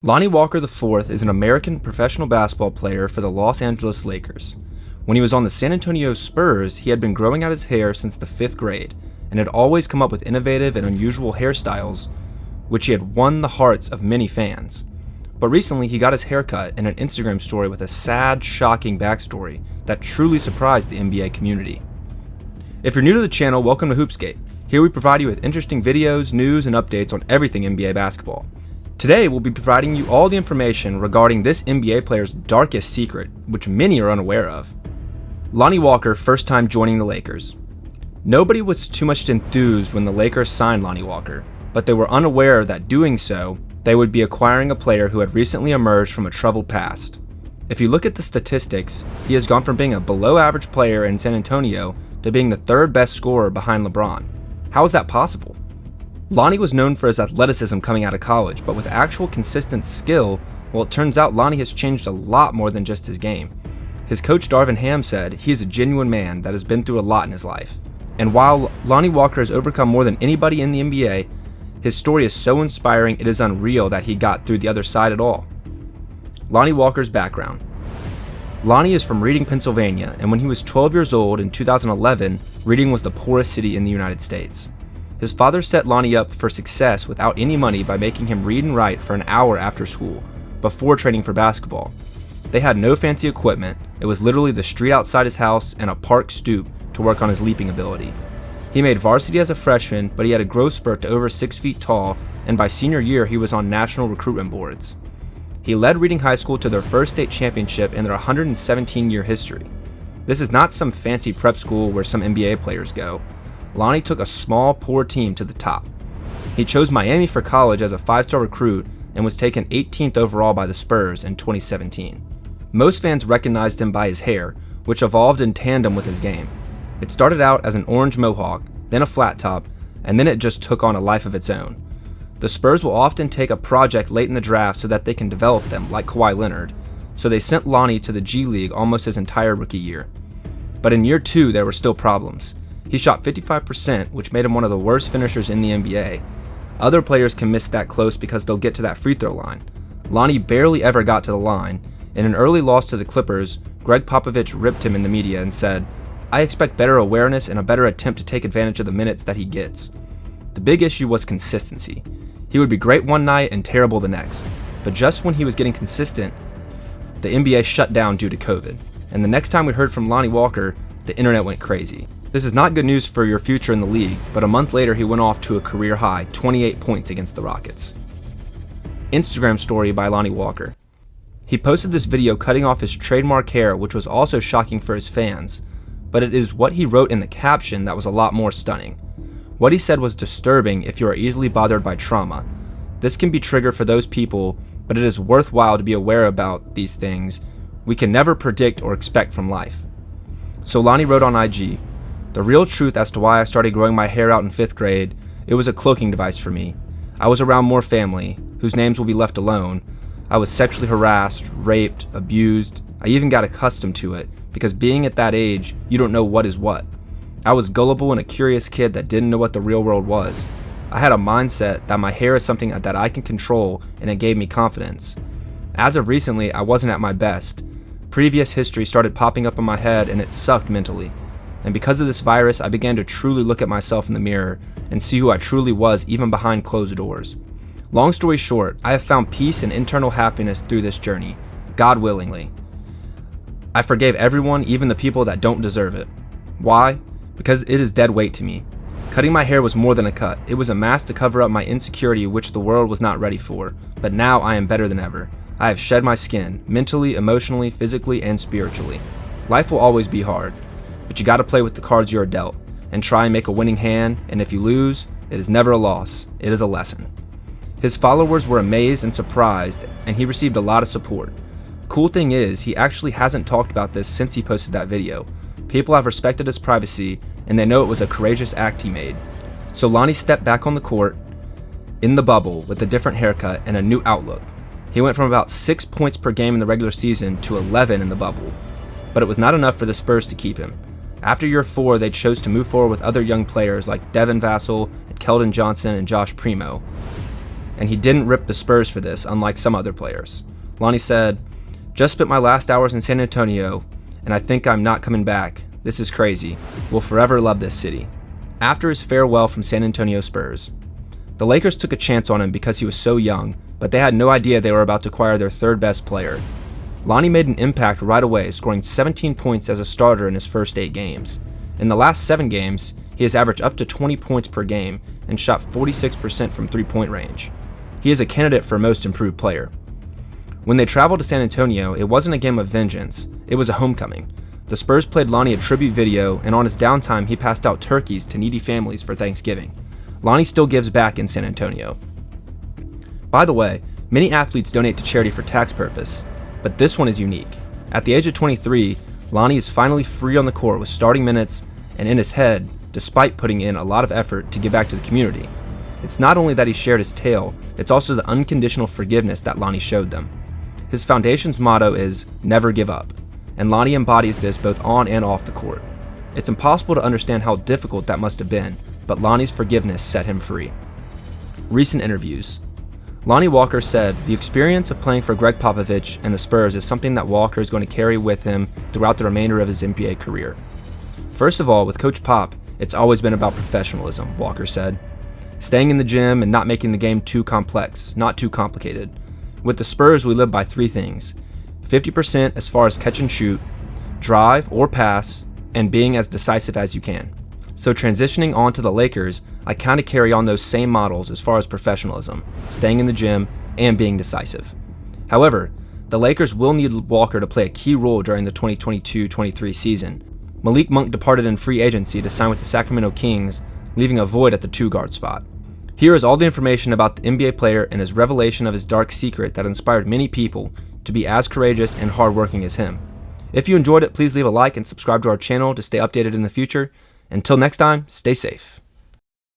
Lonnie Walker IV is an American professional basketball player for the Los Angeles Lakers. When he was on the San Antonio Spurs, he had been growing out his hair since the 5th grade and had always come up with innovative and unusual hairstyles, which he had won the hearts of many fans. But recently, he got his hair cut in an Instagram story with a sad, shocking backstory that truly surprised the NBA community. If you're new to the channel, welcome to Hoopscape. Here we provide you with interesting videos, news, and updates on everything NBA basketball. Today, we'll be providing you all the information regarding this NBA player's darkest secret, which many are unaware of. Lonnie Walker first time joining the Lakers. Nobody was too much enthused when the Lakers signed Lonnie Walker, but they were unaware that doing so, they would be acquiring a player who had recently emerged from a troubled past. If you look at the statistics, he has gone from being a below-average player in San Antonio to being the third best scorer behind LeBron. How is that possible? Lonnie was known for his athleticism coming out of college, but with actual consistent skill, well, it turns out Lonnie has changed a lot more than just his game. His coach Darvin Ham said he is a genuine man that has been through a lot in his life. And while Lonnie Walker has overcome more than anybody in the NBA, his story is so inspiring it is unreal that he got through the other side at all. Lonnie Walker's background. Lonnie is from Reading, Pennsylvania, and when he was 12 years old in 2011, Reading was the poorest city in the United States. His father set Lonnie up for success without any money by making him read and write for an hour after school, before training for basketball. They had no fancy equipment, it was literally the street outside his house and a park stoop to work on his leaping ability. He made varsity as a freshman, but he had a growth spurt to over 6 feet tall, and by senior year he was on national recruitment boards. He led Reading High School to their first state championship in their 117-year history. This is not some fancy prep school where some NBA players go. Lonnie took a small, poor team to the top. He chose Miami for college as a 5-star recruit and was taken 18th overall by the Spurs in 2017. Most fans recognized him by his hair, which evolved in tandem with his game. It started out as an orange mohawk, then a flat top, and then it just took on a life of its own. The Spurs will often take a project late in the draft so that they can develop them, like Kawhi Leonard, so they sent Lonnie to the G League almost his entire rookie year. But in year 2, there were still problems. He shot 55%, which made him one of the worst finishers in the NBA. Other players can miss that close because they'll get to that free throw line. Lonnie barely ever got to the line. In an early loss to the Clippers, Greg Popovich ripped him in the media and said, "I expect better awareness and a better attempt to take advantage of the minutes that he gets." The big issue was consistency. He would be great one night and terrible the next. But just when he was getting consistent, the NBA shut down due to COVID. And the next time we heard from Lonnie Walker, the internet went crazy. This is not good news for your future in the league, but a month later he went off to a career high 28 points against the Rockets. Instagram story by Lonnie Walker. He posted this video cutting off his trademark hair, which was also shocking for his fans, but it is what he wrote in the caption that was a lot more stunning. What he said was disturbing if you are easily bothered by trauma. This can be trigger for those people, but it is worthwhile to be aware about these things we can never predict or expect from life. So Lonnie wrote on IG, "The real truth as to why I started growing my hair out in 5th grade, it was a cloaking device for me. I was around more family, whose names will be left alone. I was sexually harassed, raped, abused. I even got accustomed to it, because being at that age, you don't know what is what. I was gullible and a curious kid that didn't know what the real world was. I had a mindset that my hair is something that I can control, and it gave me confidence. As of recently, I wasn't at my best. Previous history started popping up in my head, and it sucked mentally. And because of this virus, I began to truly look at myself in the mirror and see who I truly was even behind closed doors. Long story short, I have found peace and internal happiness through this journey, God willingly. I forgave everyone, even the people that don't deserve it. Why? Because it is dead weight to me. Cutting my hair was more than a cut. It was a mask to cover up my insecurity which the world was not ready for. But now I am better than ever. I have shed my skin, mentally, emotionally, physically, and spiritually. Life will always be hard. But you gotta play with the cards you are dealt, and try and make a winning hand, and if you lose, it is never a loss, it is a lesson." His followers were amazed and surprised, and he received a lot of support. Cool thing is, he actually hasn't talked about this since he posted that video. People have respected his privacy, and they know it was a courageous act he made. So Lonnie stepped back on the court, in the bubble, with a different haircut and a new outlook. He went from about 6 points per game in the regular season to 11 in the bubble. But it was not enough for the Spurs to keep him. After year 4, they chose to move forward with other young players like Devin Vassell, Keldon Johnson, and Josh Primo. and he didn't rip the Spurs for this, unlike some other players. Lonnie said, "Just spent my last hours in San Antonio, and I think I'm not coming back. This is crazy. We'll forever love this city." After his farewell from San Antonio Spurs, the Lakers took a chance on him because he was so young, but they had no idea they were about to acquire their third best player. Lonnie made an impact right away, scoring 17 points as a starter in his first 8 games. In the last 7 games, he has averaged up to 20 points per game and shot 46% from three-point range. He is a candidate for most improved player. When they traveled to San Antonio, it wasn't a game of vengeance, it was a homecoming. The Spurs played Lonnie a tribute video, and on his downtime he passed out turkeys to needy families for Thanksgiving. Lonnie still gives back in San Antonio. By the way, many athletes donate to charity for tax purpose, but this one is unique. At the age of 23, Lonnie is finally free on the court with starting minutes and in his head, despite putting in a lot of effort to give back to the community. It's not only that he shared his tale, it's also the unconditional forgiveness that Lonnie showed them. His foundation's motto is never give up, and Lonnie embodies this both on and off the court. It's impossible to understand how difficult that must have been, but Lonnie's forgiveness set him free. Recent interviews. Lonnie Walker said the experience of playing for Greg Popovich and the Spurs is something that Walker is going to carry with him throughout the remainder of his NBA career. First of all, with Coach Pop, it's always been about professionalism, Walker said. Staying in the gym and not making the game too complex, not too complicated. With the Spurs, we live by 3 things: 50% as far as catch and shoot, drive or pass, and being as decisive as you can. So transitioning on to the Lakers, I kind of carry on those same models as far as professionalism, staying in the gym, and being decisive. However, the Lakers will need Walker to play a key role during the 2022-23 season. Malik Monk departed in free agency to sign with the Sacramento Kings, leaving a void at the 2-guard spot. Here is all the information about the NBA player and his revelation of his dark secret that inspired many people to be as courageous and hardworking as him. If you enjoyed it, please leave a like and subscribe to our channel to stay updated in the future. Until next time, stay safe.